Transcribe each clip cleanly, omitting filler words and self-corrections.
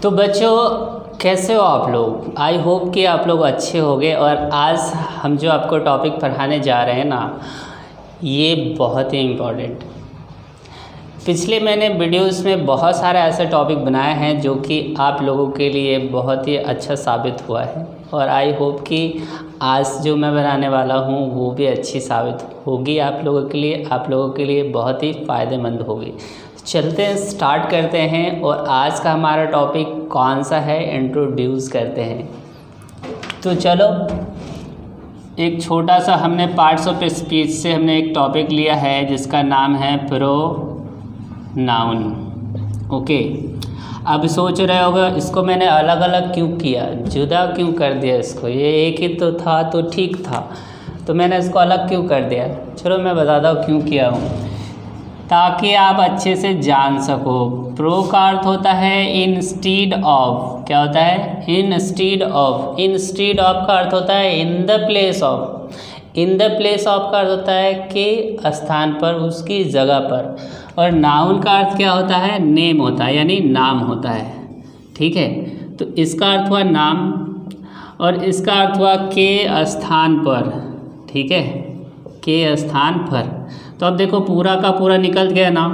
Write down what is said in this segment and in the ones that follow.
तो बच्चों कैसे हो आप लोग। आई होप कि आप लोग अच्छे होंगे। और आज हम जो आपको टॉपिक पढ़ाने जा रहे हैं ना, ये बहुत ही इम्पोर्टेंट। पिछले मैंने वीडियोस में बहुत सारे ऐसे टॉपिक बनाए हैं जो कि आप लोगों के लिए बहुत ही अच्छा साबित हुआ है, और आई होप कि आज जो मैं बनाने वाला हूँ वो भी अच्छी साबित होगी आप लोगों के लिए बहुत ही फ़ायदेमंद होगी। चलते हैं, स्टार्ट करते हैं। और आज का हमारा टॉपिक कौन सा है, इंट्रोड्यूस करते हैं। तो चलो, एक छोटा सा हमने पार्ट्स ऑफ स्पीच से हमने एक टॉपिक लिया है जिसका नाम है प्रोनाउन। ओके, अब सोच रहे होगा इसको मैंने अलग अलग क्यों किया, जुदा क्यों कर दिया इसको, ये एक ही तो था तो ठीक था, तो मैंने इसको अलग क्यों कर दिया। चलो मैं बताता हूँ क्यों किया हूँ, ताकि आप अच्छे से जान सको। प्रो का अर्थ होता है इंस्टीड ऑफ। क्या होता है? Instead of. इंस्टीड ऑफ का अर्थ होता है in the place of. In the place of का अर्थ होता है के स्थान पर, उसकी जगह पर। और नाउन का अर्थ क्या होता है? नेम होता है, यानी नाम होता है। ठीक है, तो इसका अर्थ हुआ नाम और इसका अर्थ हुआ के स्थान पर। ठीक है, के स्थान पर। तो अब देखो पूरा का पूरा निकल गया ना।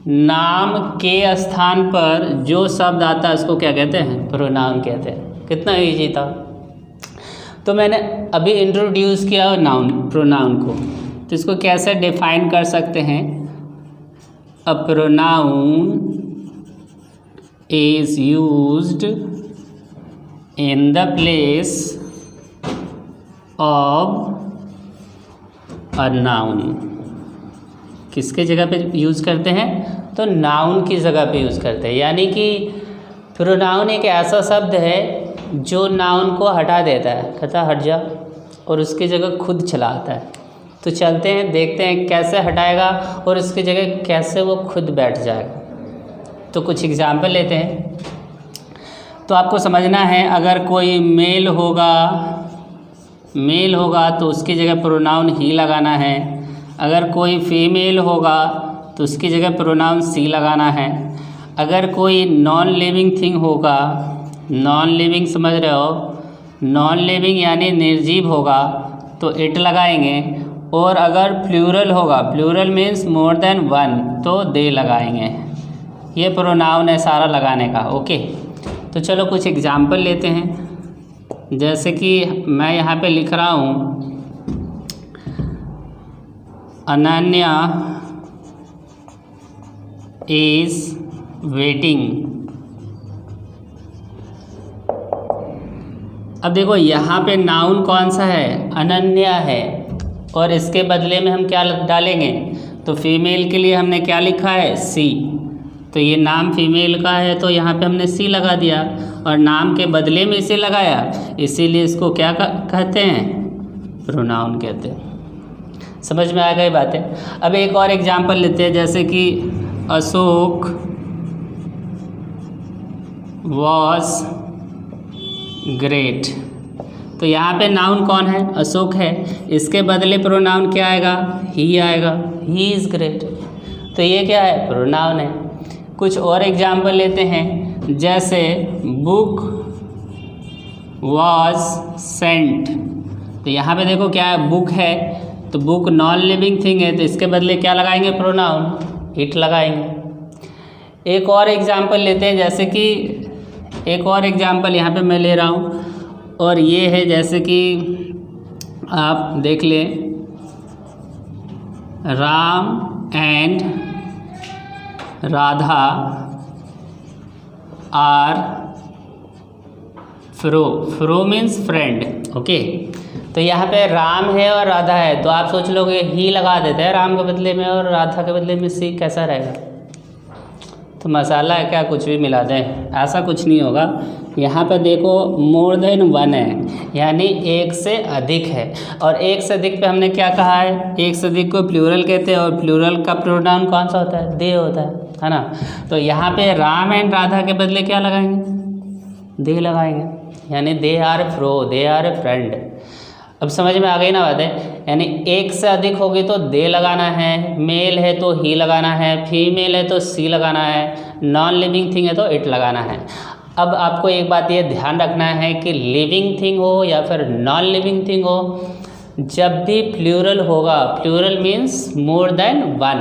नाम के स्थान पर जो शब्द आता है उसको क्या कहते हैं? प्रोनाउन कहते हैं। कितना ईजी था। तो मैंने अभी इंट्रोड्यूस किया नाउन, प्रोनाउन को। तो इसको कैसे डिफाइन कर सकते हैं? A pronoun is used in the place of a noun. किसके जगह पे यूज़ करते हैं? तो नाउन की जगह पे यूज़ करते हैं। यानी कि प्रोनाउन एक ऐसा शब्द है जो नाउन को हटा देता है, कहता हट जा, और उसकी जगह खुद चला आता है। तो चलते हैं, देखते हैं कैसे हटाएगा और उसकी जगह कैसे वो खुद बैठ जाएगा। तो कुछ एग्जाम्पल लेते हैं। तो आपको समझना है, अगर कोई मेल होगा तो उसकी जगह प्रोनाउन ही लगाना है। अगर कोई फीमेल होगा तो उसकी जगह प्रोनाउन सी लगाना है। अगर कोई नॉन लिविंग थिंग होगा, नॉन लिविंग समझ रहे हो, नॉन लिविंग यानी निर्जीव होगा, तो इट लगाएंगे। और अगर प्लूरल होगा, plural means more than one, तो दे लगाएंगे। ये प्रोनाउन है सारा लगाने का। ओके, तो चलो कुछ एग्जाम्पल लेते हैं। जैसे कि मैं यहाँ पे लिख रहा हूँ, अनन्या इज वेटिंग। अब देखो यहाँ पे नाउन कौन सा है? अनन्या है। और इसके बदले में हम क्या डालेंगे? तो फीमेल के लिए हमने क्या लिखा है? सी। तो ये नाम फीमेल का है तो यहाँ पे हमने सी लगा दिया, और नाम के बदले में इसे लगाया, इसीलिए इसको क्या कहते हैं? प्रोनाउन कहते हैं। समझ में आ गई बातें। अब एक और एग्जाम्पल लेते हैं, जैसे कि अशोक वॉज ग्रेट। तो यहाँ पे नाउन कौन है? अशोक है। इसके बदले प्रोनाउन क्या आएगा? ही आएगा। He is great. तो ये क्या है? प्रोनाउन है। कुछ और एग्जाम्पल लेते हैं, जैसे बुक वॉज सेंट। तो यहाँ पे देखो क्या है? बुक है, तो बुक नॉन लिविंग थिंग है, तो इसके बदले क्या लगाएंगे? प्रोनाउन इट लगाएंगे। एक और एग्जाम्पल लेते हैं, जैसे कि एक और एग्जाम्पल यहाँ पे मैं ले रहा हूँ, और ये है जैसे कि आप देख लें, राम एंड राधा आर फ्रो मीन्स फ्रेंड। ओके, तो यहाँ पे राम है और राधा है, तो आप सोच लोगे ही लगा देते हैं राम के बदले में और राधा के बदले में सी, कैसा रहेगा? तो मसाला है क्या, कुछ भी मिला दें? ऐसा कुछ नहीं होगा। यहाँ पे देखो मोर देन वन है, यानी एक से अधिक है। और एक से अधिक पे हमने क्या कहा है? एक से अधिक को प्लूरल कहते हैं, और प्लूरल का प्रोनाउन कौन सा होता है? दे होता है ना। तो यहाँ पे राम एंड राधा के बदले क्या लगाएंगे? दे लगाएंगे, यानी दे आर ए फ्रेंड। अब समझ में आ गई ना बातें। यानी एक से अधिक होगी तो दे लगाना है, मेल है तो ही लगाना है, फीमेल है तो सी लगाना है, नॉन लिविंग थिंग है तो इट लगाना है। अब आपको एक बात ये ध्यान रखना है कि लिविंग थिंग हो या फिर नॉन लिविंग थिंग हो, जब भी प्लूरल होगा, plural means more than one,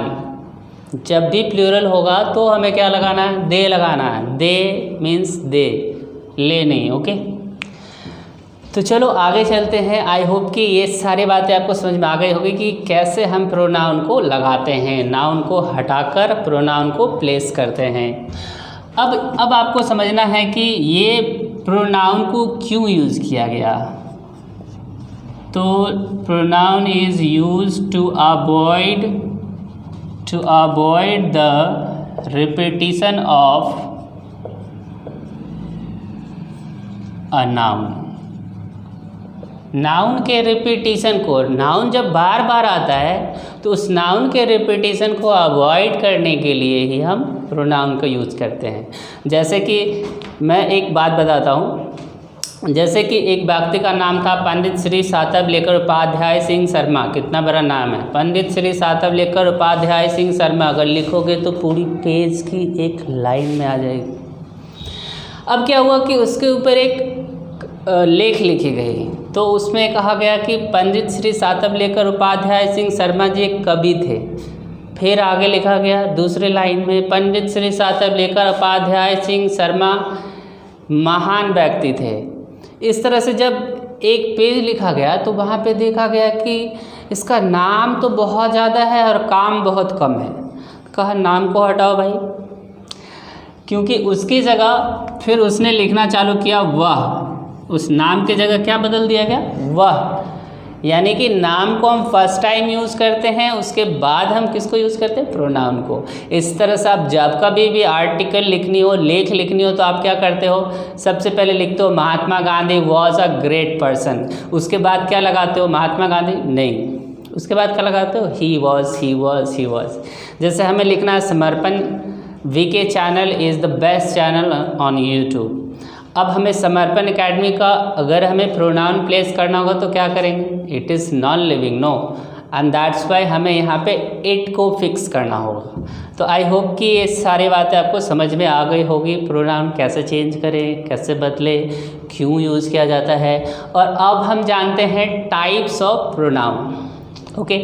जब भी प्लूरल होगा तो हमें क्या लगाना है, दे लगाना है। दे मीन्स दे, ले नहीं। ओके, तो चलो आगे चलते हैं। आई होप कि ये सारी बातें आपको समझ में आ गई होगी कि कैसे हम प्रोनाउन को लगाते हैं, नाउन को हटाकर प्रोनाउन को प्लेस करते हैं। अब आपको समझना है कि ये प्रोनाउन को क्यों यूज़ किया गया। तो pronoun is used to avoid the repetition of a noun. Noun के रिपीटिशन को, नाउन जब बार बार आता है तो उस नाउन के रिपीटिशन को अवॉइड करने के लिए ही हम प्रोनाउन को यूज़ करते हैं। जैसे कि मैं एक बात बताता हूँ, जैसे कि एक व्यक्ति का नाम था पंडित श्री सातवलेकर उपाध्याय सिंह शर्मा। कितना बड़ा नाम है, पंडित श्री सातवलेकर उपाध्याय सिंह शर्मा। अगर लिखोगे तो पूरी पेज की एक लाइन में आ जाएगी। अब क्या हुआ कि उसके ऊपर एक लेख लिखी गई, तो उसमें कहा गया कि पंडित श्री सातवलेकर उपाध्याय सिंह शर्मा जी एक कवि थे। फिर आगे लिखा गया दूसरे लाइन में, पंडित श्री सातवलेकर उपाध्याय सिंह शर्मा महान व्यक्ति थे। इस तरह से जब एक पेज लिखा गया तो वहाँ पे देखा गया कि इसका नाम तो बहुत ज़्यादा है और काम बहुत कम है। कहा नाम को हटाओ भाई, क्योंकि उसकी जगह फिर उसने लिखना चालू किया वह। उस नाम की जगह क्या बदल दिया गया, वह। यानी कि नाम को हम फर्स्ट टाइम यूज़ करते हैं, उसके बाद हम किसको यूज़ करते हैं, प्रोनाउन को। इस तरह से आप जब कभी भी आर्टिकल लिखनी हो, लेख लिखनी हो, तो आप क्या करते हो, सबसे पहले लिखते हो Mahatma Gandhi was a great person. उसके बाद क्या लगाते हो, महात्मा गांधी नहीं, उसके बाद क्या लगाते हो, ही वॉज। जैसे हमें लिखना है Samarpan VK channel is the best channel on YouTube. अब हमें समर्पण एकेडमी का अगर हमें प्रोनाउन प्लेस करना होगा तो क्या करेंगे, it is non living, no, and that's why हमें यहाँ पे इट को फिक्स करना होगा। तो आई होप कि ये सारी बातें आपको समझ में आ गई होगी, प्रोनाउन कैसे चेंज करें, कैसे बदले, क्यों यूज़ किया जाता है। और अब हम जानते हैं types of pronoun. Okay,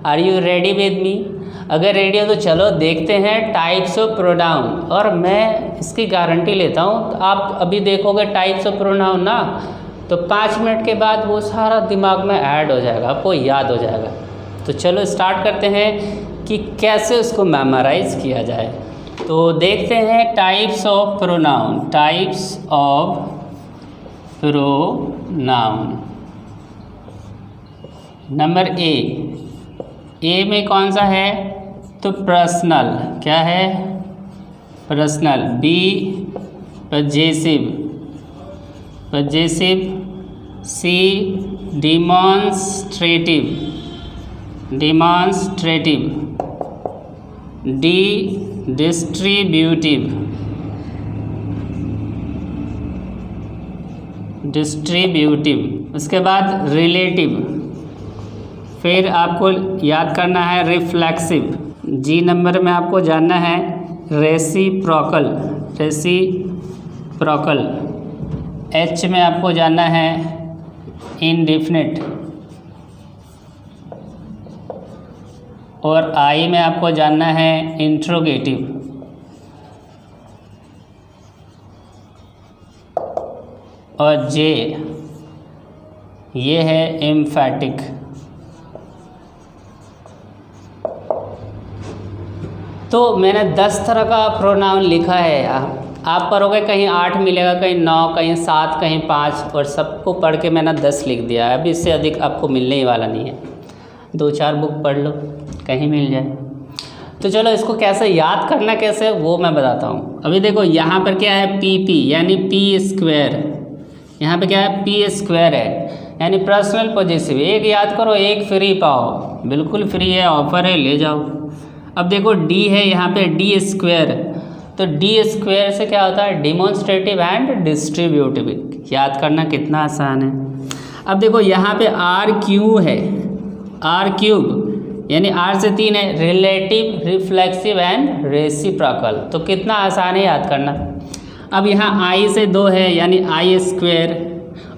are you ready with me? अगर रेडी हो तो चलो देखते हैं टाइप्स ऑफ प्रोनाउन। और मैं इसकी गारंटी लेता हूँ, तो आप अभी देखोगे टाइप्स ऑफ प्रोनाउन ना, तो 5 मिनट के बाद वो सारा दिमाग में ऐड हो जाएगा, आपको याद हो जाएगा। तो चलो स्टार्ट करते हैं कि कैसे उसको मेमोराइज किया जाए। तो देखते हैं types of pronoun. Types of pronoun. Number A में कौन सा है, तो पर्सनल। क्या है, पर्सनल। बी पजेसिव, सी डिमॉन्स्ट्रेटिव, डी डिस्ट्रीब्यूटिव। उसके बाद रिलेटिव। फिर आपको याद करना है रिफ्लेक्सिव। जी नंबर में आपको जानना है रेसिप्रोकल। एच में आपको जानना है इंडेफिनिट। और आई में आपको जानना है इंट्रोगेटिव। और जे ये है एम्फैटिक। तो मैंने 10 तरह का प्रोनाउन लिखा है। आप पढ़ोगे कहीं 8 मिलेगा, कहीं 9, कहीं 7, कहीं 5, और सबको पढ़ के मैंने 10 लिख दिया है। अभी इससे अधिक आपको मिलने ही वाला नहीं है। 2-4 बुक पढ़ लो, कहीं मिल जाए। तो चलो इसको कैसे याद करना, कैसे वो मैं बताता हूँ। अभी देखो यहाँ पर क्या है, पी यानी पी स्क्वायर। यहाँ पे क्या है, पी स्क्वायर है, यानी पर्सनल पॉजेसिव। एक याद करो, एक फ्री पाओ, बिल्कुल फ्री है, ऑफर है, ले जाओ। अब देखो डी है यहाँ पे, डी स्क्वायर। तो डी स्क्वायर से क्या होता है, डिमॉन्स्ट्रेटिव एंड डिस्ट्रीब्यूटिव। याद करना कितना आसान है। अब देखो यहाँ पे आर क्यू है, आर क्यूब, यानी आर से 3 है, रिलेटिव, रिफ्लेक्सिव एंड रेसिप्रोकल। तो कितना आसान है याद करना। अब यहाँ i से 2 है यानी i स्क्वायर,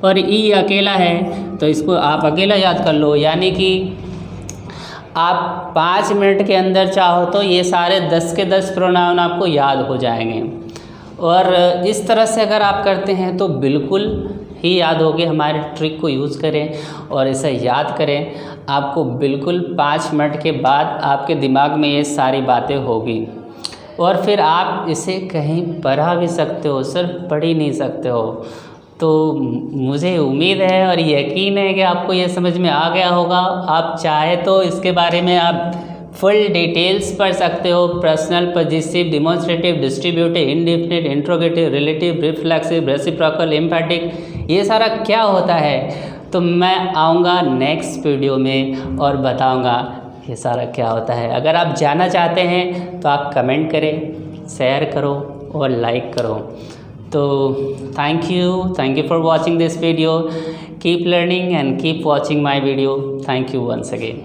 और e अकेला है तो इसको आप अकेला याद कर लो, यानी कि आप 5 मिनट के अंदर चाहो तो ये सारे 10 के 10 प्रोनाउन आपको याद हो जाएंगे। और इस तरह से अगर आप करते हैं तो बिल्कुल ही याद होगी। हमारे ट्रिक को यूज़ करें और इसे याद करें, आपको बिल्कुल 5 मिनट के बाद आपके दिमाग में ये सारी बातें होगी। और फिर आप इसे कहीं पढ़ा भी सकते हो, सिर्फ पढ़ ही नहीं सकते हो। तो मुझे उम्मीद है और यकीन है कि आपको ये समझ में आ गया होगा। आप चाहे तो इसके बारे में आप फुल डिटेल्स पढ़ सकते हो, personal, positive, demonstrative, distributive, indefinite, interrogative, relative, reflexive, reciprocal, एम्फैटिक, ये सारा क्या होता है। तो मैं आऊँगा नेक्स्ट वीडियो में और बताऊँगा ये सारा क्या होता है। अगर आप जानना चाहते हैं तो आप कमेंट करें, शेयर करो और लाइक करो। तो thank you for watching this video. Keep learning and keep watching my video. Thank you once again.